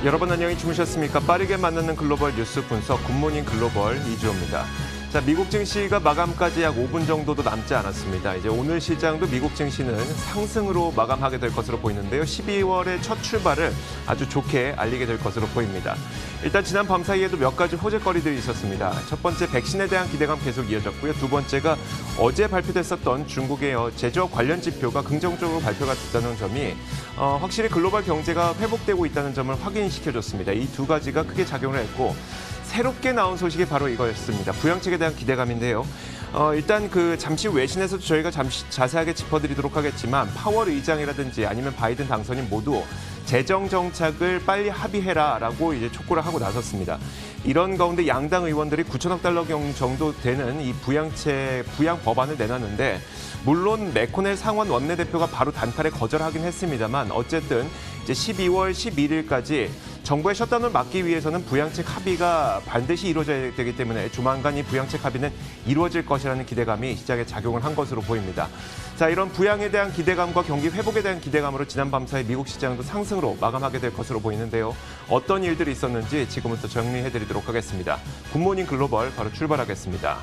여러분 안녕히 주무셨습니까? 빠르게 만나는 글로벌 뉴스 분석 굿모닝 글로벌 이주호입니다. 자, 미국 증시가 마감까지 약 5분 정도도 남지 않았습니다. 이제 오늘 시장도 미국 증시는 상승으로 마감하게 될 것으로 보이는데요. 12월의 첫 출발을 아주 좋게 알리게 될 것으로 보입니다. 일단 지난 밤 사이에도 몇 가지 호재거리들이 있었습니다. 첫 번째, 백신에 대한 기대감 계속 이어졌고요. 두 번째가 어제 발표됐었던 중국의 제조업 관련 지표가 긍정적으로 발표가 됐다는 점이 확실히 글로벌 경제가 회복되고 있다는 점을 확인시켜줬습니다. 이 두 가지가 크게 작용을 했고, 새롭게 나온 소식이 바로 이거였습니다. 부양책에 대한 기대감인데요. 일단 잠시 후 외신에서도 저희가 자세하게 짚어드리도록 하겠지만, 파월 의장이라든지 아니면 바이든 당선인 모두 재정 정책을 빨리 합의해라라고 이제 촉구를 하고 나섰습니다. 이런 가운데 양당 의원들이 9천억 달러 정도 되는 이 부양 법안을 내놨는데, 물론 맥코넬 상원 원내대표가 바로 단칼에 거절하긴 했습니다만, 어쨌든 이제 12월 11일까지 정부의 셧다운을 막기 위해서는 부양책 합의가 반드시 이루어져야 되기 때문에 조만간 이 부양책 합의는 이루어질 것이라는 기대감이 시장에 작용을 한 것으로 보입니다. 자, 이런 부양에 대한 기대감과 경기 회복에 대한 기대감으로 지난 밤 사이 미국 시장도 상승으로 마감하게 될 것으로 보이는데요. 어떤 일들이 있었는지 지금부터 정리해드리도록 하겠습니다. 굿모닝 글로벌 바로 출발하겠습니다.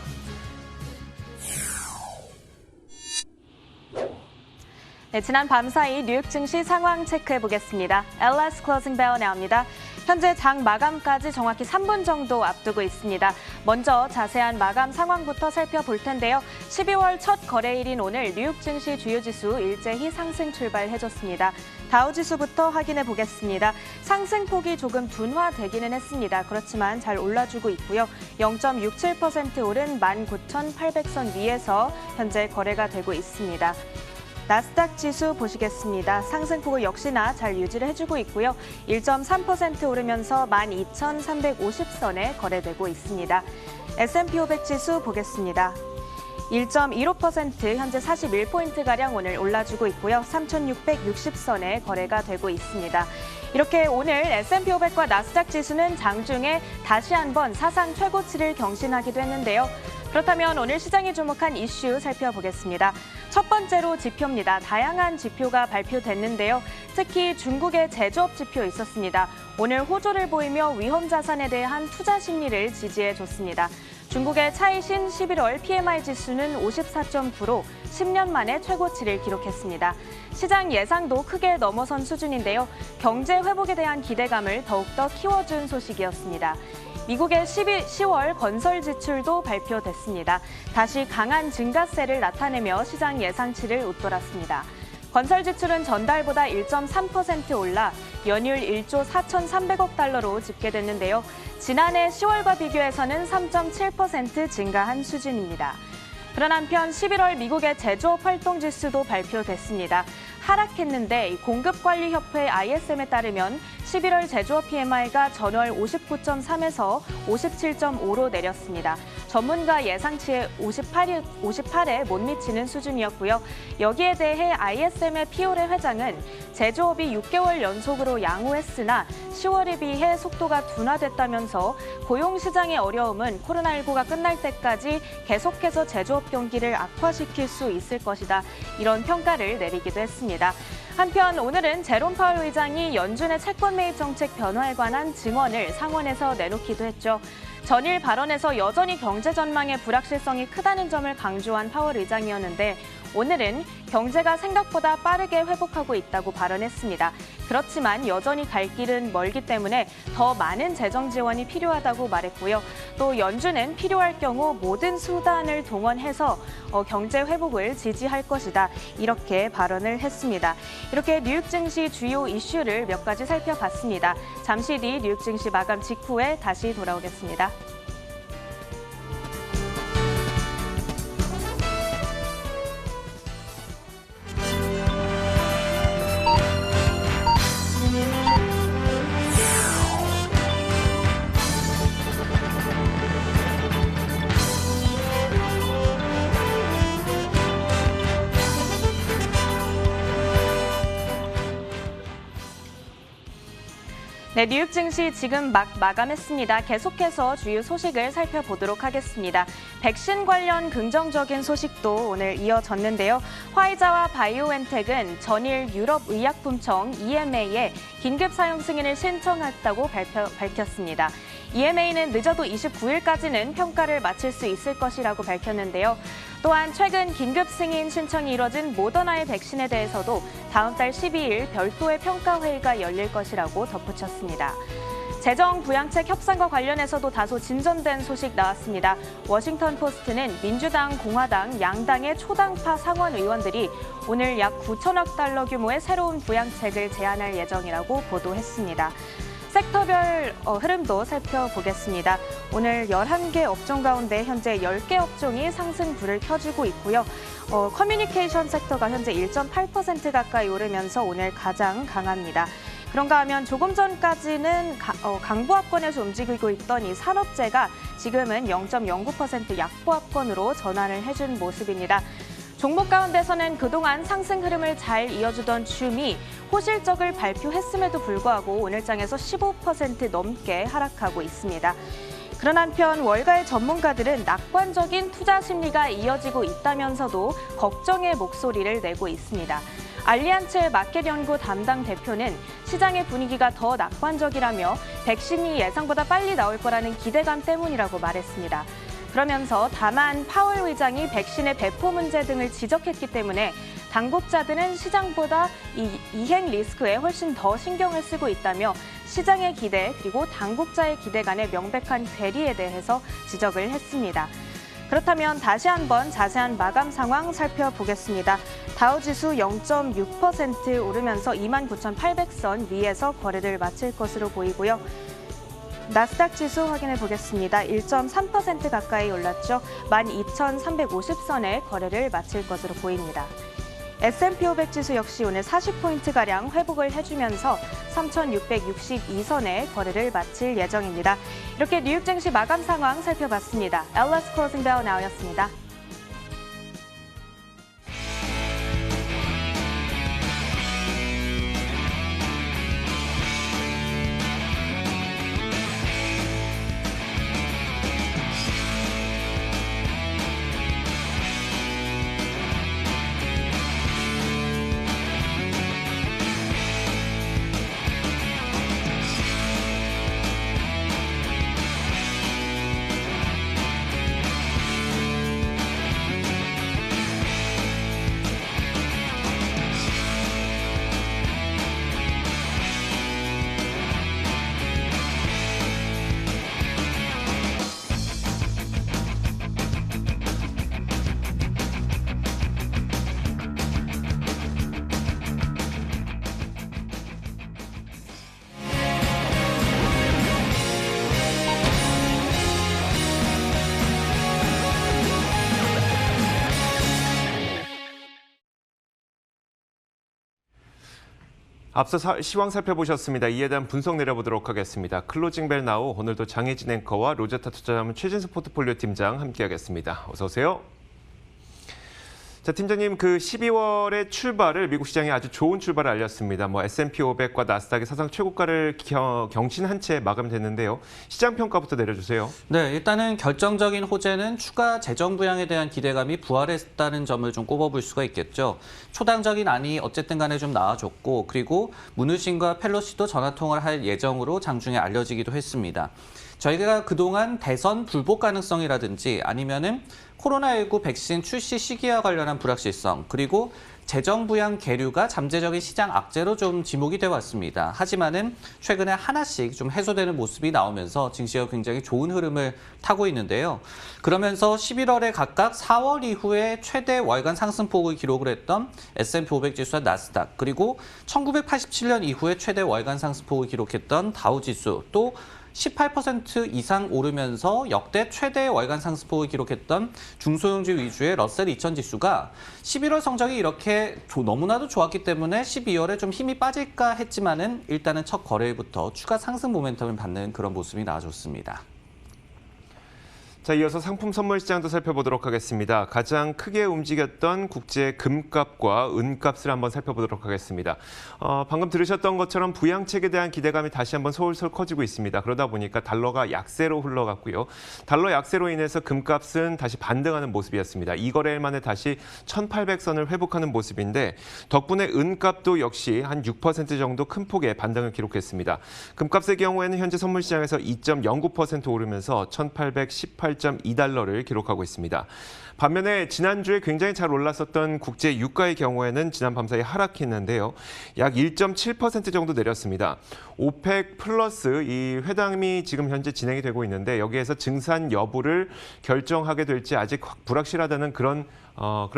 네, 지난 밤 사이 뉴욕 증시 상황 체크해 보겠습니다. LS 클로징 벨 나옵니다. 현재 장 마감까지 정확히 3분 정도 앞두고 있습니다. 먼저 자세한 마감 상황부터 살펴볼 텐데요. 12월 첫 거래일인 오늘 뉴욕 증시 주요 지수 일제히 상승 출발해줬습니다. 다우 지수부터 확인해 보겠습니다. 상승폭이 조금 둔화되기는 했습니다. 그렇지만 잘 올라주고 있고요. 0.67% 오른 19,800선 위에서 현재 거래가 되고 있습니다. 나스닥 지수 보시겠습니다. 상승폭을 역시나 잘 유지를 해주고 있고요. 1.3% 오르면서 12,350선에 거래되고 있습니다. S&P 500 지수 보겠습니다. 1.15% 현재 41포인트가량 오늘 올라주고 있고요. 3,660선에 거래가 되고 있습니다. 이렇게 오늘 S&P 500과 나스닥 지수는 장중에 다시 한번 사상 최고치를 경신하기도 했는데요. 그렇다면 오늘 시장이 주목한 이슈 살펴보겠습니다. 첫 번째로 지표입니다. 다양한 지표가 발표됐는데요. 특히 중국의 제조업 지표 있었습니다. 오늘 호조를 보이며 위험 자산에 대한 투자 심리를 지지해줬습니다. 중국의 차이신 11월 PMI 지수는 54.9로 10년 만에 최고치를 기록했습니다. 시장 예상도 크게 넘어선 수준인데요. 경제 회복에 대한 기대감을 더욱더 키워준 소식이었습니다. 미국의 10월 건설 지출도 발표됐습니다. 다시 강한 증가세를 나타내며 시장 예상치를 웃돌았습니다. 건설 지출은 전달보다 1.3% 올라 연율 1조 4,300억 달러로 집계됐는데요. 지난해 10월과 비교해서는 3.7% 증가한 수준입니다. 그런 한편 11월 미국의 제조업 활동 지수도 발표됐습니다. 하락했는데 공급관리협회 ISM에 따르면 11월 제조업 PMI가 전월 59.3에서 57.5로 내렸습니다. 전문가 예상치의 58에 못 미치는 수준이었고요. 여기에 대해 ISM의 피오레 회장은 제조업이 6개월 연속으로 양호했으나 10월에 비해 속도가 둔화됐다면서 고용시장의 어려움은 코로나19가 끝날 때까지 계속해서 제조업 경기를 악화시킬 수 있을 것이다. 이런 평가를 내리기도 했습니다. 한편 오늘은 제롬 파월 의장이 연준의 채권 매입 정책 변화에 관한 증언을 상원에서 내놓기도 했죠. 전일 발언에서 여전히 경제 전망의 불확실성이 크다는 점을 강조한 파월 의장이었는데, 오늘은 경제가 생각보다 빠르게 회복하고 있다고 발언했습니다. 그렇지만 여전히 갈 길은 멀기 때문에 더 많은 재정 지원이 필요하다고 말했고요. 또 연준은 필요할 경우 모든 수단을 동원해서 경제 회복을 지지할 것이다. 이렇게 발언을 했습니다. 이렇게 뉴욕 증시 주요 이슈를 몇 가지 살펴봤습니다. 잠시 뒤 뉴욕 증시 마감 직후에 다시 돌아오겠습니다. 네, 뉴욕 증시 지금 막 마감했습니다. 계속해서 주요 소식을 살펴보도록 하겠습니다. 백신 관련 긍정적인 소식도 오늘 이어졌는데요. 화이자와 바이오엔텍은 전일 유럽의약품청 EMA에 긴급 사용 승인을 신청했다고 밝혔습니다. EMA는 늦어도 29일까지는 평가를 마칠 수 있을 것이라고 밝혔는데요. 또한 최근 긴급 승인 신청이 이뤄진 모더나의 백신에 대해서도 다음 달 12일 별도의 평가회의가 열릴 것이라고 덧붙였습니다. 재정 부양책 협상과 관련해서도 다소 진전된 소식 나왔습니다. 워싱턴 포스트는 민주당, 공화당, 양당의 초당파 상원 의원들이 오늘 약 9천억 달러 규모의 새로운 부양책을 제안할 예정이라고 보도했습니다. 섹터별 흐름도 살펴보겠습니다. 오늘 11개 업종 가운데 현재 10개 업종이 상승불을 켜주고 있고요. 커뮤니케이션 섹터가 현재 1.8% 가까이 오르면서 오늘 가장 강합니다. 그런가 하면 조금 전까지는 강보합권에서 움직이고 있던 이 산업재가 지금은 0.09% 약보합권으로 전환을 해준 모습입니다. 종목 가운데서는 그동안 상승 흐름을 잘 이어주던 줌이 호실적을 발표했음에도 불구하고 오늘장에서 15% 넘게 하락하고 있습니다. 그런 한편 월가의 전문가들은 낙관적인 투자 심리가 이어지고 있다면서도 걱정의 목소리를 내고 있습니다. 알리안츠 마켓연구 담당 대표는 시장의 분위기가 더 낙관적이라며 백신이 예상보다 빨리 나올 거라는 기대감 때문이라고 말했습니다. 그러면서 다만 파월 의장이 백신의 배포 문제 등을 지적했기 때문에 당국자들은 시장보다 이행 리스크에 훨씬 더 신경을 쓰고 있다며 시장의 기대 그리고 당국자의 기대 간의 명백한 괴리에 대해서 지적을 했습니다. 그렇다면 다시 한번 자세한 마감 상황 살펴보겠습니다. 다우지수 0.6% 오르면서 29,800선 위에서 거래를 마칠 것으로 보이고요. 나스닥 지수 확인해 보겠습니다. 1.3% 가까이 올랐죠. 12,350선에 거래를 마칠 것으로 보입니다. S&P 500 지수 역시 오늘 40포인트가량 회복을 해주면서 3,662선에 거래를 마칠 예정입니다. 이렇게 뉴욕 증시 마감 상황 살펴봤습니다. LS 클로징 벨 나우였습니다. 앞서 시황 살펴보셨습니다. 이에 대한 분석 내려보도록 하겠습니다. 클로징 벨 나우 오늘도 장혜진 앵커와 로제타 투자자문 최진수 포트폴리오 팀장 함께하겠습니다. 어서 오세요. 자, 팀장님, 그 12월의 출발을 미국 시장이 아주 좋은 출발을 알렸습니다. S&P 500과 나스닥이 사상 최고가를 경신한 채 마감됐는데요. 시장 평가부터 내려주세요. 네, 일단은 결정적인 호재는 추가 재정 부양에 대한 기대감이 부활했다는 점을 좀 꼽아볼 수가 있겠죠. 초당적인 안이 어쨌든 간에 좀 나와줬고, 그리고 문우신과 펠로시도 전화통화를 할 예정으로 장중에 알려지기도 했습니다. 저희가 그동안 대선 불복 가능성이라든지 아니면은 코로나19 백신 출시 시기와 관련한 불확실성, 그리고 재정 부양 계류가 잠재적인 시장 악재로 좀 지목이 되어 왔습니다. 하지만은 최근에 하나씩 좀 해소되는 모습이 나오면서 증시가 굉장히 좋은 흐름을 타고 있는데요. 그러면서 11월에 각각 4월 이후에 최대 월간 상승폭을 기록을 했던 S&P 500 지수와 나스닥, 그리고 1987년 이후에 최대 월간 상승폭을 기록했던 다우 지수, 또 18% 이상 오르면서 역대 최대 월간 상승폭을 기록했던 중소형주 위주의 러셀 2000 지수가 11월 성적이 이렇게 너무나도 좋았기 때문에 12월에 좀 힘이 빠질까 했지만은 일단은 첫 거래일부터 추가 상승 모멘텀을 받는 그런 모습이 나와줬습니다. 자, 이어서 상품 선물 시장도 살펴보도록 하겠습니다. 가장 크게 움직였던 국제 금값과 은값을 한번 살펴보도록 하겠습니다. 방금 들으셨던 것처럼 부양책에 대한 기대감이 다시 한번 솔솔 커지고 있습니다. 그러다 보니까 달러가 약세로 흘러갔고요. 달러 약세로 인해서 금값은 다시 반등하는 모습이었습니다. 이 거래일 만에 다시 1,800선을 회복하는 모습인데 덕분에 은값도 역시 한 6% 정도 큰 폭의 반등을 기록했습니다. 금값의 경우에는 현재 선물 시장에서 2.09% 오르면서 1,818.2달러를 기록하고 있습니다. 반면에 지난주에 굉장히 잘 올랐었던 국제 유가의 경우에는 지난 밤사이 하락했는데요. 약 1.7% 정도 내렸습니다. 오펙 플러스 이 회담이 지금 현재 진행이 되고 있는데 여기에서 증산 여부를 결정하게 될지 아직 불확실하다는 그런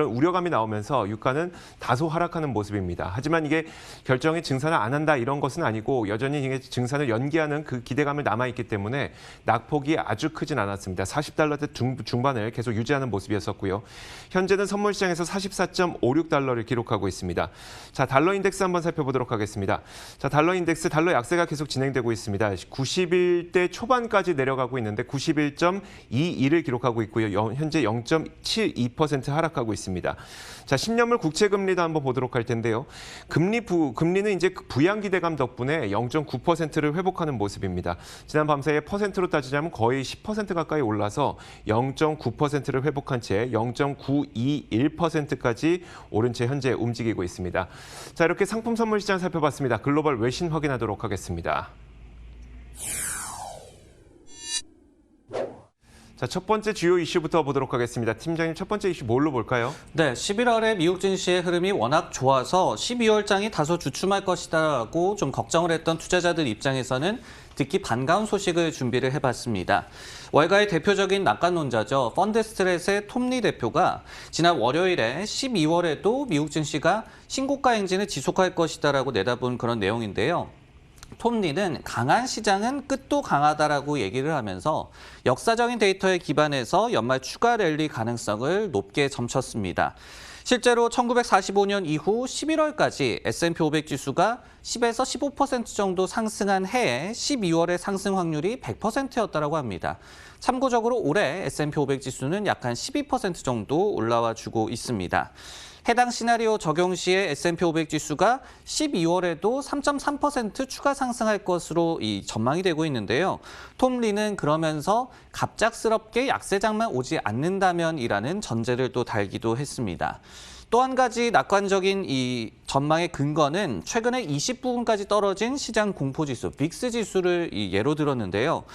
우려감이 나오면서 유가는 다소 하락하는 모습입니다. 하지만 이게 결정이 증산을 안 한다 이런 것은 아니고 여전히 이게 증산을 연기하는 그 기대감을 남아있기 때문에 낙폭이 아주 크진 않았습니다. 40달러대 중반을 계속 유지하는 모습이었었고요. 현재는 선물 시장에서 44.56달러를 기록하고 있습니다. 자, 달러 인덱스 한번 살펴보도록 하겠습니다. 자, 달러 인덱스, 달러 약세가 계속 진행되고 있습니다. 91대 초반까지 내려가고 있는데 91.22를 기록하고 있고요. 현재 0.72% 하락하고 있습니다. 자, 10년물 국채금리도 한번 보도록 할 텐데요. 금리는 이제 부양 기대감 덕분에 0.9%를 회복하는 모습입니다. 지난 밤사이에 퍼센트로 따지자면 거의 10% 가까이 올라서 0.9%를 회복한 채 0.921%까지 오른 채 현재 움직이고 있습니다. 자, 이렇게 상품 선물 시장 살펴봤습니다. 글로벌 외신 확인하도록 하겠습니다. 자, 첫 번째 주요 이슈부터 보도록 하겠습니다. 팀장님, 첫 번째 이슈 뭘로 볼까요? 네, 11월에 미국 증시의 흐름이 워낙 좋아서 12월장이 다소 주춤할 것이다라고 좀 걱정을 했던 투자자들 입장에서는 듣기 반가운 소식을 준비를 해봤습니다. 월가의 대표적인 낙관론자죠. 펀드스트렛의 톰리 대표가 지난 월요일에 12월에도 미국 증시가 신고가 행진을 지속할 것이다라고 내다본 그런 내용인데요. 톰리는 강한 시장은 끝도 강하다라고 얘기를 하면서 역사적인 데이터에 기반해서 연말 추가 랠리 가능성을 높게 점쳤습니다. 실제로 1945년 이후 11월까지 S&P 500 지수가 10에서 15% 정도 상승한 해에 12월의 상승 확률이 100%였다고 합니다. 참고적으로 올해 S&P 500 지수는 약 한 12% 정도 올라와 주고 있습니다. 해당 시나리오 적용 시에 S&P 500 지수가 12월에도 3.3% 추가 상승할 것으로 전망이 되고 있는데요. 톰 리는 그러면서 갑작스럽게 약세장만 오지 않는다면이라는 전제를 또 달기도 했습니다. 또 한 가지 낙관적인 이 전망의 근거는 최근에 20부근까지 떨어진 시장 공포지수, 빅스 지수를 예로 들었는데요.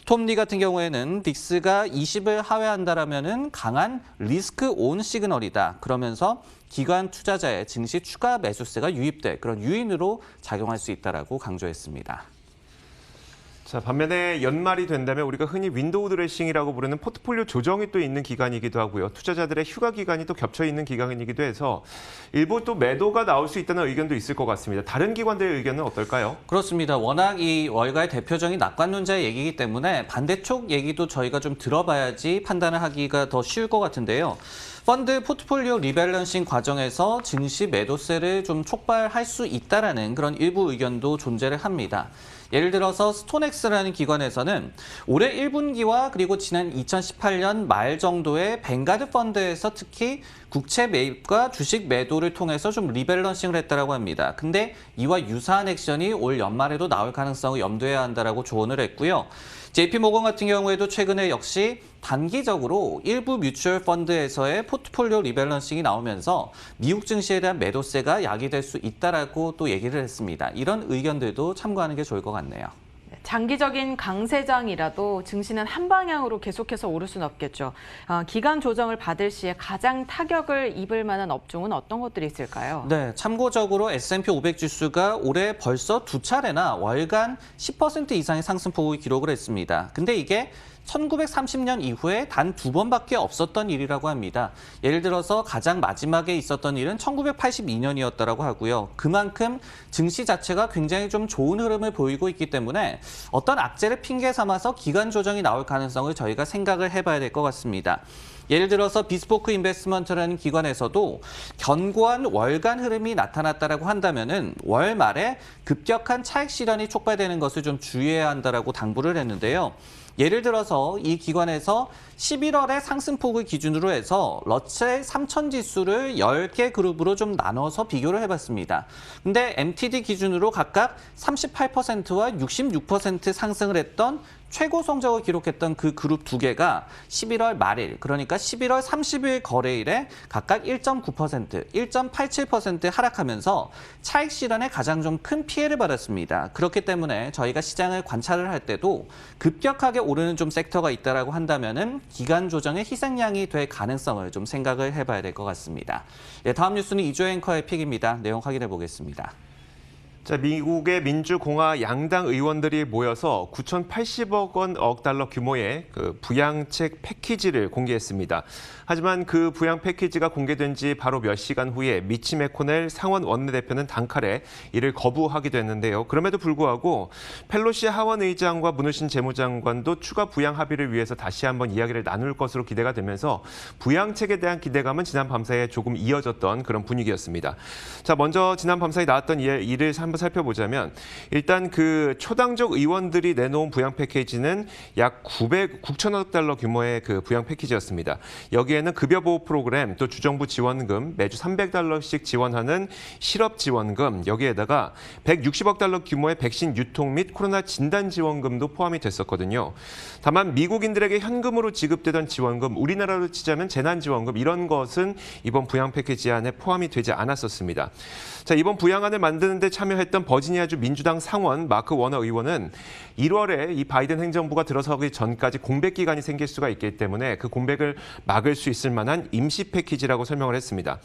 톰 리 같은 경우에는 빅스가 20을 하회한다라면은 강한 리스크 온 시그널이다. 그러면서 기관 투자자의 증시 추가 매수세가 유입될 그런 유인으로 작용할 수 있다라고 강조했습니다. 자, 반면에 연말이 된다면 우리가 흔히 윈도우 드레싱이라고 부르는 포트폴리오 조정이 또 있는 기간이기도 하고요. 투자자들의 휴가 기간이 또 겹쳐 있는 기간이기도 해서 일부 또 매도가 나올 수 있다는 의견도 있을 것 같습니다. 다른 기관들의 의견은 어떨까요? 그렇습니다. 워낙 이 월가의 대표적인 낙관론자의 얘기이기 때문에 반대쪽 얘기도 저희가 좀 들어봐야지 판단을 하기가 더 쉬울 것 같은데요. 펀드 포트폴리오 리밸런싱 과정에서 증시 매도세를 좀 촉발할 수 있다라는 그런 일부 의견도 존재를 합니다. 예를 들어서 스톤엑스라는 기관에서는 올해 1분기와 그리고 지난 2018년 말 정도의 뱅가드 펀드에서 특히 국채 매입과 주식 매도를 통해서 좀 리밸런싱을 했다라고 합니다. 근데 이와 유사한 액션이 올 연말에도 나올 가능성을 염두해야 한다라고 조언을 했고요. JP모건 같은 경우에도 최근에 역시 단기적으로 일부 뮤추얼 펀드에서의 포트폴리오 리밸런싱이 나오면서 미국 증시에 대한 매도세가 야기될 수 있다라고 또 얘기를 했습니다. 이런 의견들도 참고하는 게 좋을 것 같네요. 장기적인 강세장이라도 증시는 한 방향으로 계속해서 오를 수는 없겠죠. 기간 조정을 받을 시에 가장 타격을 입을 만한 업종은 어떤 것들이 있을까요? 네, 참고적으로 S&P 500 지수가 올해 벌써 두 차례나 월간 10% 이상의 상승폭을 기록을 했습니다. 근데 이게 1930년 이후에 단 2번밖에 없었던 일이라고 합니다. 예를 들어서 가장 마지막에 있었던 일은 1982년이었다고 하고요. 그만큼 증시 자체가 굉장히 좀 좋은 흐름을 보이고 있기 때문에 어떤 악재를 핑계 삼아서 기간 조정이 나올 가능성을 저희가 생각을 해봐야 될 것 같습니다. 예를 들어서 비스포크 인베스트먼트라는 기관에서도 견고한 월간 흐름이 나타났다라고 한다면은 월 말에 급격한 차익 실현이 촉발되는 것을 좀 주의해야 한다라고 당부를 했는데요. 예를 들어서 이 기관에서 11월의 상승폭을 기준으로 해서 러셀 3000 지수를 10개 그룹으로 좀 나눠서 비교를 해봤습니다. 근데 MTD 기준으로 각각 38%와 66% 상승을 했던 최고 성적을 기록했던 그 그룹 두 개가 11월 말일, 그러니까 11월 30일 거래일에 각각 1.9%, 1.87% 하락하면서 차익 실현에 가장 좀 큰 피해를 받았습니다. 그렇기 때문에 저희가 시장을 관찰을 할 때도 급격하게 오르는 좀 섹터가 있다라고 한다면은 기간 조정의 희생양이 될 가능성을 좀 생각을 해봐야 될 것 같습니다. 네, 다음 뉴스는 이조 앵커의 픽입니다. 내용 확인해 보겠습니다. 자, 미국의 민주공화 양당 의원들이 모여서 9,080억 달러 규모의 그 부양책 패키지를 공개했습니다. 하지만 그 부양 패키지가 공개된 지 바로 몇 시간 후에 미치 매코넬 상원 원내대표는 단칼에 이를 거부하기도 했는데요. 그럼에도 불구하고 펠로시 하원 의장과 문우신 재무장관도 추가 부양 합의를 위해서 다시 한번 이야기를 나눌 것으로 기대가 되면서 부양책에 대한 기대감은 지난 밤사이에 조금 이어졌던 그런 분위기였습니다. 자, 먼저 지난 밤사이 나왔던 일을 한번 살펴보자면 일단 그 초당적 의원들이 내놓은 부양 패키지는 약 9천억 달러 규모의 그 부양 패키지였습니다. 여기에는 급여 보호 프로그램, 또 주정부 지원금, 매주 300달러씩 지원하는 실업 지원금, 여기에다가 160억 달러 규모의 백신 유통 및 코로나 진단 지원금도 포함이 됐었거든요. 다만 미국인들에게 현금으로 지급되던 지원금, 우리나라로 치자면 재난지원금, 이런 것은 이번 부양 패키지 안에 포함이 되지 않았었습니다. 자, 이번 부양안을 만드는 데 참여했던 버지니아주 민주당 상원 마크 워너 의원은 1월에 이 바이든 행정부가 들어서기 전까지 공백 기간이 생길 수가 있기 때문에 그 공백을 막을 수 있을 만한 임시 패키지라고 설명을 했습니다.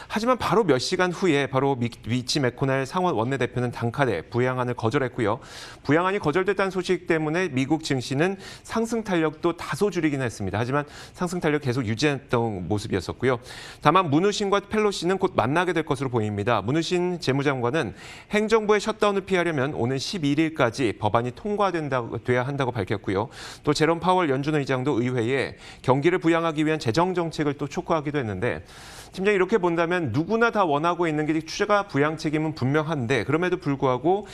하지만 바로 몇 시간 후에 바로 미치 매코넬 상원 원내대표는 단칼에 부양안을 거절했고요. 부양안이 거절됐다는 소식 때문에 미국 증시는 상승 탄력도 다소 줄이긴 했습니다. 하지만 상승 탄력 계속 유지했던 모습이었었고요. 다만 문우신과 펠로시는 곧 만나게 될 것으로 보입니다. 문우신 재무장관은 행정부의 셧다운을 피하려면 오는 11일까지 법안이 통과돼야 한다고 밝혔고요. 또 제롬 파월 연준 의장도 의회에 경기를 부양하기 위한 재정 정책을 또 촉구하기도 했는데, 팀장님, 이렇게 본다면 누구나 다 원하고 있는 게 추가 부양 책임은 분명한데 그럼에도 불구하고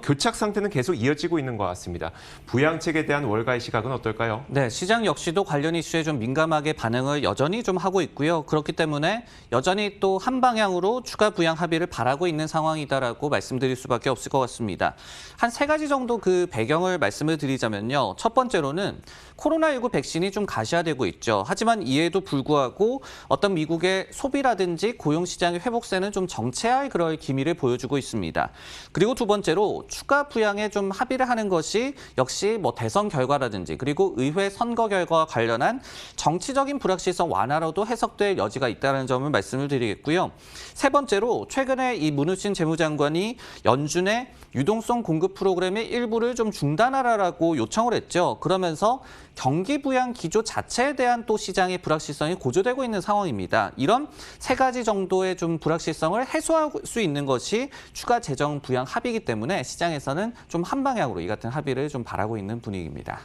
교착 상태는 계속 이어지고 있는 것 같습니다. 부양책에 대한 월가의 시각은 어떨까요? 네, 시장 역시도 관련 이슈에 좀 민감하게 반응을 여전히 좀 하고 있고요. 그렇기 때문에 여전히 또 한 방향으로 추가 부양 합의를 바라고 있는 상황이다라고 말씀드릴 수밖에 없을 것 같습니다. 한 세 가지 정도 그 배경을 말씀을 드리자면요. 첫 번째로는 코로나19 백신이 좀 가시화되고 있죠. 하지만 이에도 불구하고 어떤 미국의 소비라든지 고용시장의 회복세는 좀 정체할 그럴 기미를 보여주고 있습니다. 그리고 두 번째로 추가 부양에 좀 합의를 하는 것이 역시 뭐 대선 결과라든지 그리고 의회 선거 결과와 관련한 정치적인 불확실성 완화로도 해석될 여지가 있다는 점을 말씀을 드리겠고요. 세 번째로 최근에 이 문우신 재무장관이 연준의 유동성 공급 프로그램의 일부를 좀 중단하라고 요청을 했죠. 그러면서 경기 부양 기조 자체에 대한 또 시장의 불확실성이 고조되고 있는 상황입니다. 이런 세 가지 정도의 좀 불확실성을 해소할 수 있는 것이 추가 재정 부양 합의이기 때문에 시장에서는 좀 한 방향으로 이 같은 합의를 좀 바라고 있는 분위기입니다.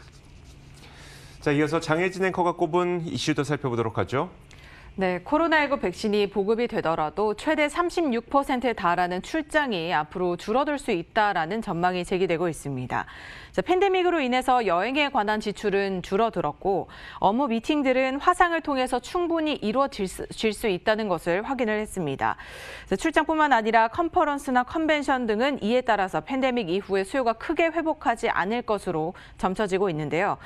자, 이어서 장혜진 앵커가 꼽은 이슈도 살펴보도록 하죠. 네, 코로나19 백신이 보급이 되더라도 최대 36%에 달하는 출장이 앞으로 줄어들 수 있다라는 전망이 제기되고 있습니다. 팬데믹으로 인해서 여행에 관한 지출은 줄어들었고 업무 미팅들은 화상을 통해서 충분히 이루어질 수 있다는 것을 확인을 했습니다. 출장뿐만 아니라 컨퍼런스나 컨벤션 등은 이에 따라서 팬데믹 이후에 수요가 크게 회복하지 않을 것으로 점쳐지고 있는데요.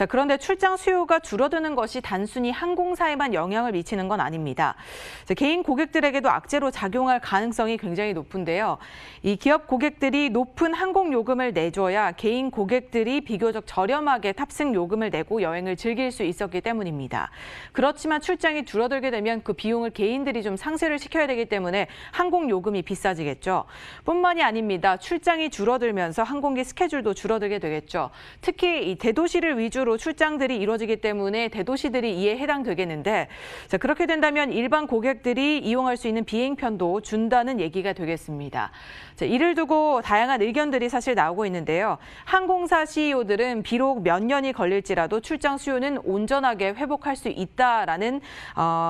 그런데 출장 수요가 줄어드는 것이 단순히 항공사에만 영향을 미치는 건 아닙니다. 개인 고객들에게도 악재로 작용할 가능성이 굉장히 높은데요. 이 기업 고객들이 높은 항공 요금을 내줘야 개인 고객들이 비교적 저렴하게 탑승 요금을 내고 여행을 즐길 수 있었기 때문입니다. 그렇지만 출장이 줄어들게 되면 그 비용을 개인들이 좀 상쇄를 시켜야 되기 때문에 항공 요금이 비싸지겠죠. 뿐만이 아닙니다. 출장이 줄어들면서 항공기 스케줄도 줄어들게 되겠죠. 특히 이 대도시를 위주로 출장들이 이루어지기 때문에 대도시들이 이에 해당되겠는데, 그렇기 그렇게 된다면 일반 고객들이 이용할 수 있는 비행편도 준다는 얘기가 되겠습니다. 자, 이를 두고 다양한 의견들이 사실 나오고 있는데요. 항공사 CEO들은 비록 몇 년이 걸릴지라도 출장 수요는 온전하게 회복할 수 있다라는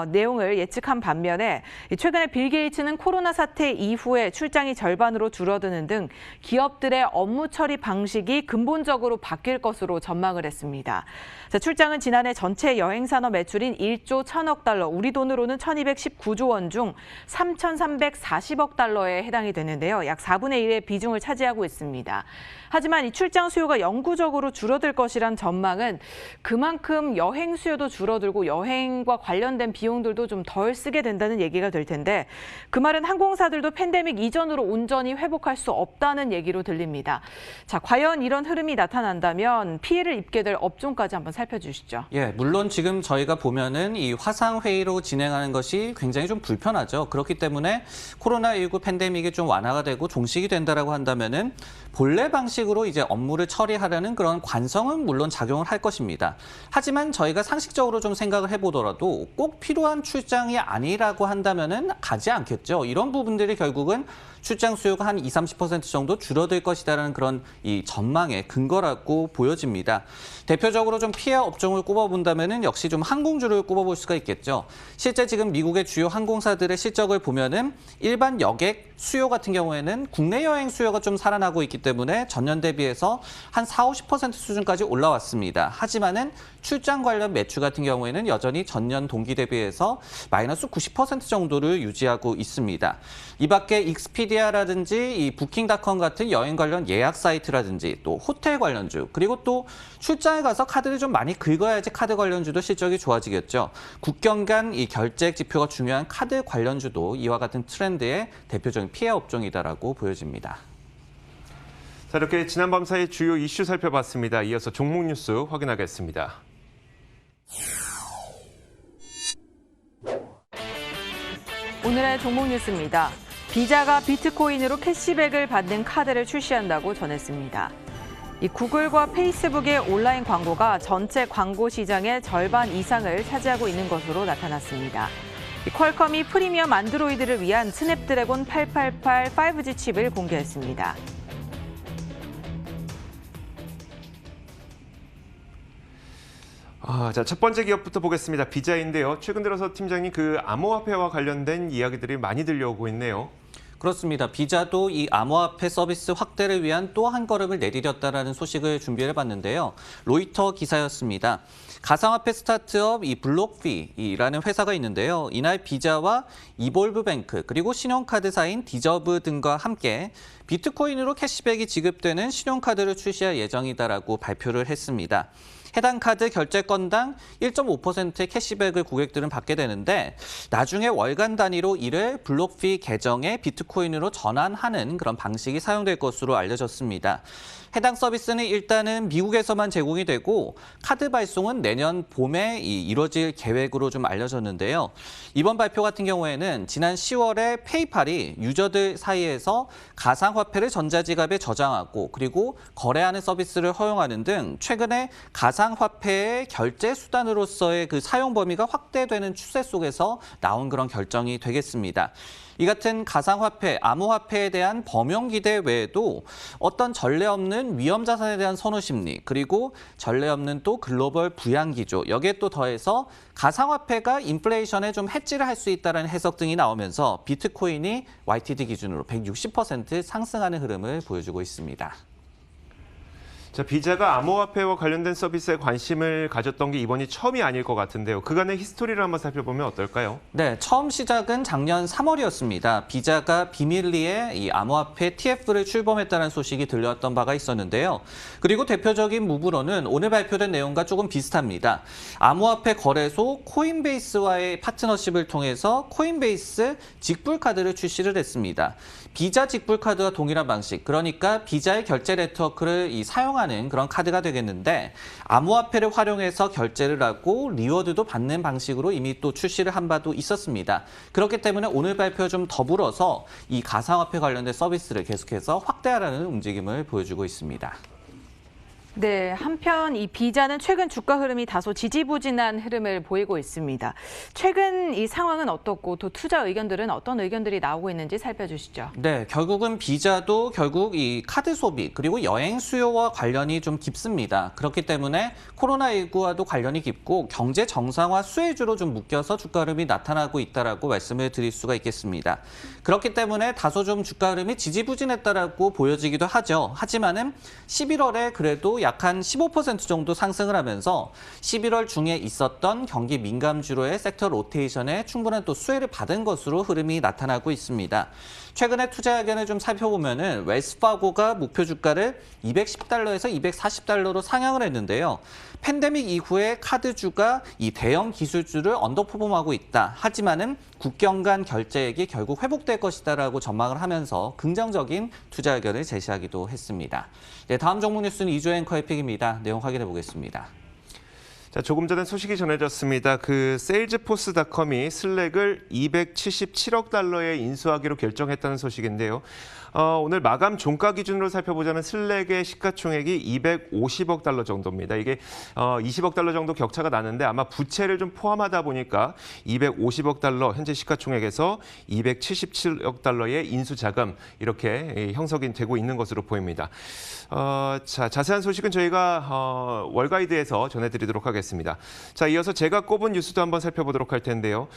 내용을 예측한 반면에 최근에 빌 게이츠는 코로나 사태 이후에 출장이 절반으로 줄어드는 등 기업들의 업무 처리 방식이 근본적으로 바뀔 것으로 전망을 했습니다. 자, 출장은 지난해 전체 여행산업 매출인 1조 1,000억 달러, 우리 돈으로는 1,219조 원 중 3,340억 달러에 해당이 되는데요. 약 4분의 1의 비중을 차지하고 있습니다. 하지만 이 출장 수요가 영구적으로 줄어들 것이란 전망은 그만큼 여행 수요도 줄어들고 여행과 관련된 비용들도 좀 덜 쓰게 된다는 얘기가 될 텐데 그 말은 항공사들도 팬데믹 이전으로 온전히 회복할 수 없다는 얘기로 들립니다. 자, 과연 이런 흐름이 나타난다면 피해를 입게 될 업종까지 한번 살펴주시죠. 예, 물론 지금 저희가 보면은 이 화상회의로 진행하는 것이 굉장히 좀 불편하죠. 그렇기 때문에 코로나19 팬데믹이 좀 완화가 되고 종식이 된다라고 한다면은 본래 방식으로 이제 업무를 처리하려는 그런 관성은 물론 작용을 할 것입니다. 하지만 저희가 상식적으로 좀 생각을 해보더라도 꼭 필요한 출장이 아니라고 한다면은 가지 않겠죠. 이런 부분들이 결국은 출장 수요가 한 20-30% 정도 줄어들 것이다라는 그런 이 전망의 근거라고 보여집니다. 대표적으로 좀 피해 업종을 꼽아본다면은 역시 좀 항공주를 꼽아볼 수가 있겠죠. 실제 지금 미국의 주요 항공사들의 실적을 보면은 일반 여객 수요 같은 경우에는 국내 여행 수요가 좀 살아나고 있기 때문에 전년 대비해서 한 40-50% 수준까지 올라왔습니다. 하지만은 출장 관련 매출 같은 경우에는 여전히 전년 동기 대비해서 마이너스 90% 정도를 유지하고 있습니다. 이 밖에 익스피디아라든지 이 부킹닷컴 같은 여행 관련 예약 사이트라든지 또 호텔 관련주 그리고 또 출장에 가서 카드를 좀 많이 긁어야지 카드 관련주도 실적이 좋아지겠죠. 국경 간 이 결제액 지표가 중요한 카드 관련주도 이와 같은 트렌드의 대표적인 피해 업종이다라고 보여집니다. 자, 이렇게 지난 밤 사이 주요 이슈 살펴봤습니다. 이어서 종목 뉴스 확인하겠습니다. 오늘의 종목 뉴스입니다. 비자가 비트코인으로 캐시백을 받는 카드를 출시한다고 전했습니다. 이 구글과 페이스북의 온라인 광고가 전체 광고 시장의 절반 이상을 차지하고 있는 것으로 나타났습니다. 이 퀄컴이 프리미엄 안드로이드를 위한 스냅드래곤 888 5G 칩을 공개했습니다. 자, 첫 번째 기업부터 보겠습니다. 비자인데요. 최근 들어서 팀장님 그 암호화폐와 관련된 이야기들이 많이 들려오고 있네요. 그렇습니다. 비자도 이 암호화폐 서비스 확대를 위한 또 한 걸음을 내디뎠다라는 소식을 준비해봤는데요. 로이터 기사였습니다. 가상화폐 스타트업 이 블록피라는 회사가 있는데요. 이날 비자와 이볼브뱅크 그리고 신용카드사인 디저브 등과 함께 비트코인으로 캐시백이 지급되는 신용카드를 출시할 예정이다라고 발표를 했습니다. 해당 카드 결제 건당 1.5%의 캐시백을 고객들은 받게 되는데 나중에 월간 단위로 이를 블록피 계정에 비트코인으로 전환하는 그런 방식이 사용될 것으로 알려졌습니다. 해당 서비스는 일단은 미국에서만 제공이 되고 카드 발송은 내년 봄에 이루어질 계획으로 좀 알려졌는데요. 이번 발표 같은 경우에는 지난 10월에 페이팔이 유저들 사이에서 가상화폐를 전자지갑에 저장하고 그리고 거래하는 서비스를 허용하는 등 최근에 가상화폐의 결제 수단으로서의 그 사용 범위가 확대되는 추세 속에서 나온 그런 결정이 되겠습니다. 이 같은 가상화폐, 암호화폐에 대한 범용 기대 외에도 어떤 전례 없는 위험 자산에 대한 선호 심리, 그리고 전례 없는 또 글로벌 부양 기조, 여기에 또 더해서 가상화폐가 인플레이션에 좀 해지를 할 수 있다는 해석 등이 나오면서 비트코인이 YTD 기준으로 160% 상승하는 흐름을 보여주고 있습니다. 자, 비자가 암호화폐와 관련된 서비스에 관심을 가졌던 게 이번이 처음이 아닐 것 같은데요. 그간의 히스토리를 한번 살펴보면 어떨까요? 네, 처음 시작은 작년 3월이었습니다. 비자가 비밀리에 이 암호화폐 TF를 출범했다는 소식이 들려왔던 바가 있었는데요. 그리고 대표적인 무브로는 오늘 발표된 내용과 조금 비슷합니다. 암호화폐 거래소 코인베이스와의 파트너십을 통해서 코인베이스 직불카드를 출시를 했습니다. 비자 직불카드와 동일한 방식, 그러니까 비자의 결제 네트워크를 사용하는 그런 카드가 되겠는데 암호화폐를 활용해서 결제를 하고 리워드도 받는 방식으로 이미 또 출시를 한 바도 있었습니다. 그렇기 때문에 오늘 발표와 좀 더불어서 이 가상화폐 관련된 서비스를 계속해서 확대하라는 움직임을 보여주고 있습니다. 네, 한편 이 비자는 최근 주가 흐름이 다소 지지부진한 흐름을 보이고 있습니다. 최근 이 상황은 어떻고 또 투자 의견들은 어떤 의견들이 나오고 있는지 살펴주시죠. 네, 결국은 비자도 결국 이 카드 소비 그리고 여행 수요와 관련이 좀 깊습니다. 그렇기 때문에 코로나19와도 관련이 깊고 경제 정상화 수혜주로 좀 묶여서 주가 흐름이 나타나고 있다라고 말씀을 드릴 수가 있겠습니다. 그렇기 때문에 다소 좀 주가 흐름이 지지부진했다라고 보여지기도 하죠. 하지만은 11월에 그래도 약 한 15% 정도 상승을 하면서 11월 중에 있었던 경기 민감주로의 섹터 로테이션에 충분한 또 수혜를 받은 것으로 흐름이 나타나고 있습니다. 최근에 투자 의견을 좀 살펴보면은 웰스파고가 목표 주가를 210달러에서 240달러로 상향을 했는데요. 팬데믹 이후에 카드주가 이 대형 기술주를 언더퍼폼하고 있다. 하지만은 국경 간 결제액이 결국 회복될 것이다라고 전망을 하면서 긍정적인 투자 의견을 제시하기도 했습니다. 네, 다음 종목 뉴스는 이조 앵커의 픽입니다. 내용 확인해 보겠습니다. 자, 조금 전에 소식이 전해졌습니다. 그 세일즈포스닷컴이 슬랙을 277억 달러에 인수하기로 결정했다는 소식인데요. 오늘 마감 종가 기준으로 살펴보자면 슬랙의 시가총액이 250억 달러 정도입니다. 이게 20억 달러 정도 격차가 나는데 아마 부채를 좀 포함하다 보니까 250억 달러 현재 시가총액에서 277억 달러의 인수 자금 이렇게 형성이 되고 있는 것으로 보입니다. 자, 자세한 소식은 저희가 월가이드에서 전해드리도록 하겠습니다. 자, 이어서 제가 꼽은 뉴스도 한번 살펴보도록 할 텐데요.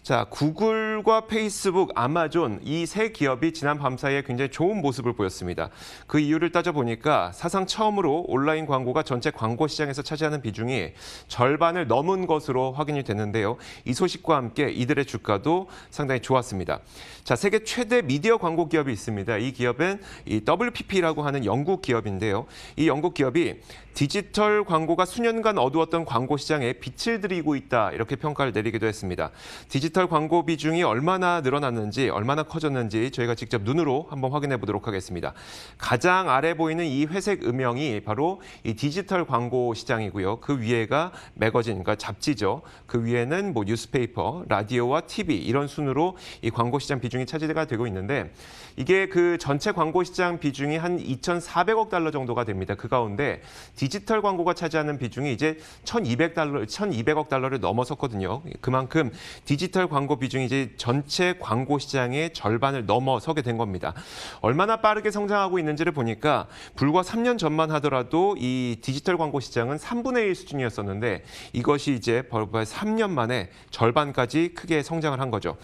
자, 구글과 페이스북, 아마존 이 세 기업이 지난 밤 사이에 굉장히 좋은 모습을 보였습니다. 그 이유를 따져보니까 사상 처음으로 온라인 광고가 전체 광고 시장에서 차지하는 비중이 절반을 넘은 것으로 확인이 됐는데요. 이 소식과 함께 이들의 주가도 상당히 좋았습니다. 자, 세계 최대 미디어 광고 기업이 있습니다. 이 기업은 이 WPP라고 하는 영국 기업인데요. 이 영국 기업이 디지털 광고가 수년간 어두웠던 광고 시장에 빛을 들이고 있다 이렇게 평가를 내리기도 했습니다. 디지털 광고 비중이 얼마나 늘어났는지 얼마나 커졌는지 저희가 직접 눈으로 한번 확인해 보도록 하겠습니다. 가장 아래 보이는 이 회색 음영이 바로 이 디지털 광고 시장이고요. 그 위에가 매거진, 그러니까 잡지죠. 그 위에는 뭐 뉴스페이퍼, 라디오와 TV 이런 순으로 이 광고 시장 비중이 차지가 되고 있는데 이게 그 전체 광고 시장 비중이 한 2,400억 달러 정도가 됩니다. 그 가운데 디지털 광고가 차지하는 비중이 이제 1,200억 달러를 넘어섰거든요. 그만큼 디지털 광고 비중이 이제 전체 광고 시장의 절반을 넘어서게 된 겁니다. 얼마나 빠르게 성장하고 있는지를 보니까 불과 3년 전만 하더라도 이 디지털 광고 시장은 3분의 1 수준이었었는데 이것이 이제 벌써 3년 만에 절반까지 크게 성장을 한 거죠.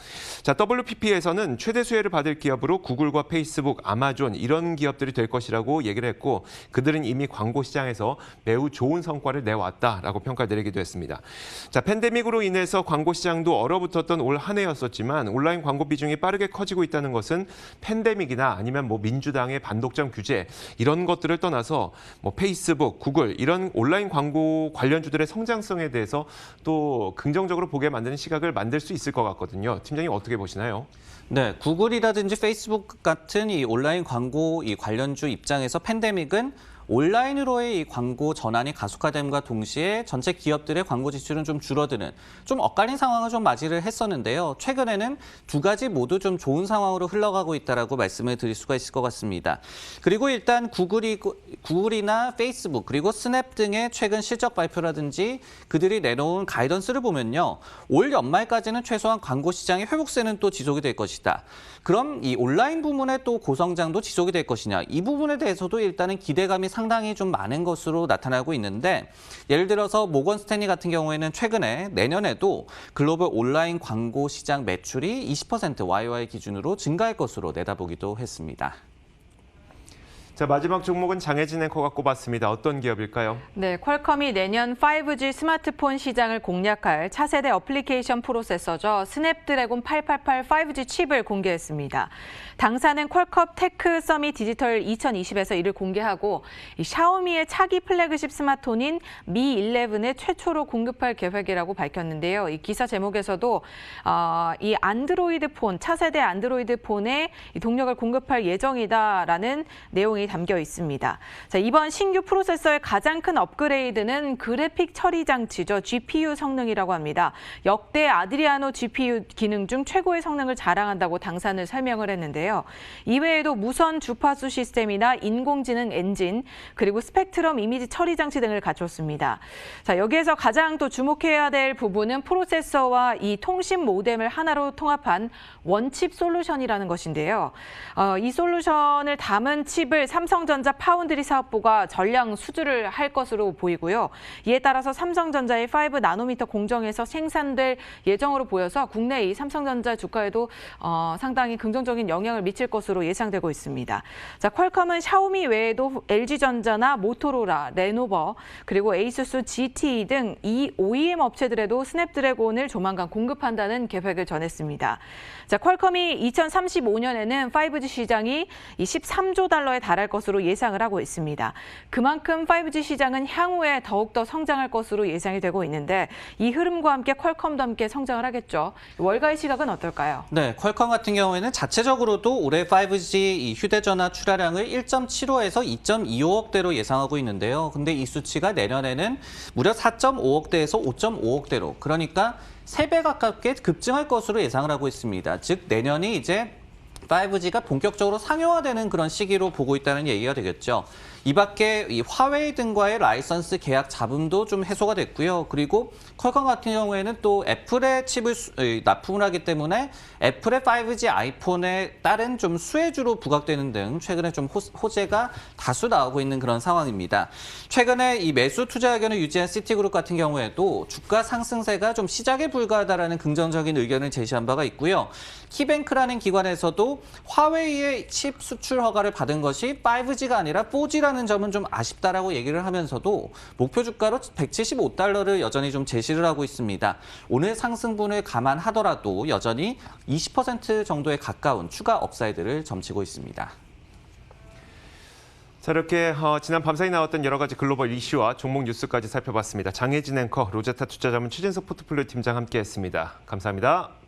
자, WPP에서는 최대 수혜를 받을 기업으로 구글과 페이스북, 아마존 이런 기업들이 될 것이라고 얘기를 했고 그들은 이미 광고 시장에서 매우 좋은 성과를 내왔다라고 평가를 내리기도 했습니다. 자, 팬데믹으로 인해서 광고 시장도 얼어붙었던 올 한 해였었지만 온라인 광고 비중이 빠르게 커지고 있다는 것은 팬데믹이나 아니면 뭐 민주당의 반독점 규제 이런 것들을 떠나서 뭐 페이스북, 구글 이런 온라인 광고 관련주들의 성장성에 대해서 또 긍정적으로 보게 만드는 시각을 만들 수 있을 것 같거든요. 팀장님 어떻게 보시나요? 네, 구글이라든지 페이스북 같은 이 온라인 광고 이 관련주 입장에서 팬데믹은 온라인으로의 이 광고 전환이 가속화됨과 동시에 전체 기업들의 광고 지출은 좀 줄어드는 좀 엇갈린 상황을 좀 맞이를 했었는데요. 최근에는 두 가지 모두 좀 좋은 상황으로 흘러가고 있다라고 말씀을 드릴 수가 있을 것 같습니다. 그리고 일단 구글이나 페이스북 그리고 스냅 등의 최근 실적 발표라든지 그들이 내놓은 가이던스를 보면요. 올 연말까지는 최소한 광고 시장의 회복세는 또 지속이 될 것이다. 그럼 이 온라인 부문의 또 고성장도 지속이 될 것이냐. 이 부분에 대해서도 일단은 기대감이 상당히 좀 많은 것으로 나타나고 있는데 예를 들어서 모건 스탠리 같은 경우에는 최근에 내년에도 글로벌 온라인 광고 시장 매출이 20% YOY 기준으로 증가할 것으로 내다보기도 했습니다. 자, 마지막 종목은 장혜진 앵커가 꼽았습니다. 어떤 기업일까요? 네, 퀄컴이 내년 5G 스마트폰 시장을 공략할 차세대 어플리케이션 프로세서죠. 스냅드래곤 888 5G 칩을 공개했습니다. 당사는 퀄컴 테크 서밋 디지털 2020에서 이를 공개하고 이 샤오미의 차기 플래그십 스마트폰인 미 11을 최초로 공급할 계획이라고 밝혔는데요. 이 기사 제목에서도 이 안드로이드 폰, 차세대 안드로이드 폰에 이 동력을 공급할 예정이다라는 내용이 담겨 있습니다. 자, 이번 신규 프로세서의 가장 큰 업그레이드는 그래픽 처리 장치죠. GPU 성능이라고 합니다. 역대 아드리아노 GPU 기능 중 최고의 성능을 자랑한다고 당사는 설명을 했는데요. 이외에도 무선 주파수 시스템이나 인공지능 엔진, 그리고 스펙트럼 이미지 처리 장치 등을 갖췄습니다. 자, 여기에서 가장 또 주목해야 될 부분은 프로세서와 이 통신 모뎀을 하나로 통합한 원칩 솔루션이라는 것인데요. 이 솔루션을 담은 칩을 삼성전자 파운드리 사업부가 전량 수주를 할 것으로 보이고요. 이에 따라서 삼성전자의 5 나노미터 공정에서 생산될 예정으로 보여서 국내 이 삼성전자 주가에도 상당히 긍정적인 영향을 미칠 것으로 예상되고 있습니다. 자, 퀄컴은 샤오미 외에도 LG전자나 모토로라, 레노버, 그리고 에이수스, GTE 등 이 OEM 업체들에도 스냅드래곤을 조만간 공급한다는 계획을 전했습니다. 자, 퀄컴이 2035년에는 5G 시장이 13조 달러에 달할 것으로 예상을 하고 있습니다. 그만큼 5G 시장은 향후에 더욱더 성장할 것으로 예상이 되고 있는데 이 흐름과 함께 퀄컴도 함께 성장을 하겠죠. 월가의 시각은 어떨까요? 네, 퀄컴 같은 경우에는 자체적으로도 올해 5G 이 휴대전화 출하량을 1.75에서 2.25억대로 예상하고 있는데요. 근데 이 수치가 내년에는 무려 4.5억대에서 5.5억대로, 그러니까 3배 가깝게 급증할 것으로 예상을 하고 있습니다. 즉 내년이 이제 5G가 본격적으로 상용화되는 그런 시기로 보고 있다는 얘기가 되겠죠. 이 밖에 이 화웨이 등과의 라이선스 계약 잡음도 좀 해소가 됐고요. 그리고 퀄컴 같은 경우에는 또 애플의 칩을 납품을 하기 때문에 애플의 5G 아이폰에 따른 좀 수혜주로 부각되는 등 최근에 좀 호재가 다수 나오고 있는 그런 상황입니다. 최근에 이 매수 투자 의견을 유지한 시티그룹 같은 경우에도 주가 상승세가 좀 시작에 불과하다라는 긍정적인 의견을 제시한 바가 있고요. 키뱅크라는 기관에서도 화웨이의 칩 수출 허가를 받은 것이 5G가 아니라 4G라는 점은 좀 아쉽다라고 얘기를 하면서도 목표 주가로 175달러를 여전히 좀 제시를 하고 있습니다. 오늘 상승분을 감안하더라도 여전히 20% 정도에 가까운 추가 업사이드를 점치고 있습니다. 자, 이렇게 지난 밤사이 나왔던 여러 가지 글로벌 이슈와 종목 뉴스까지 살펴봤습니다. 장혜진 앵커, 로제타 투자자문 최진석 포트폴리오 팀장 함께했습니다. 감사합니다.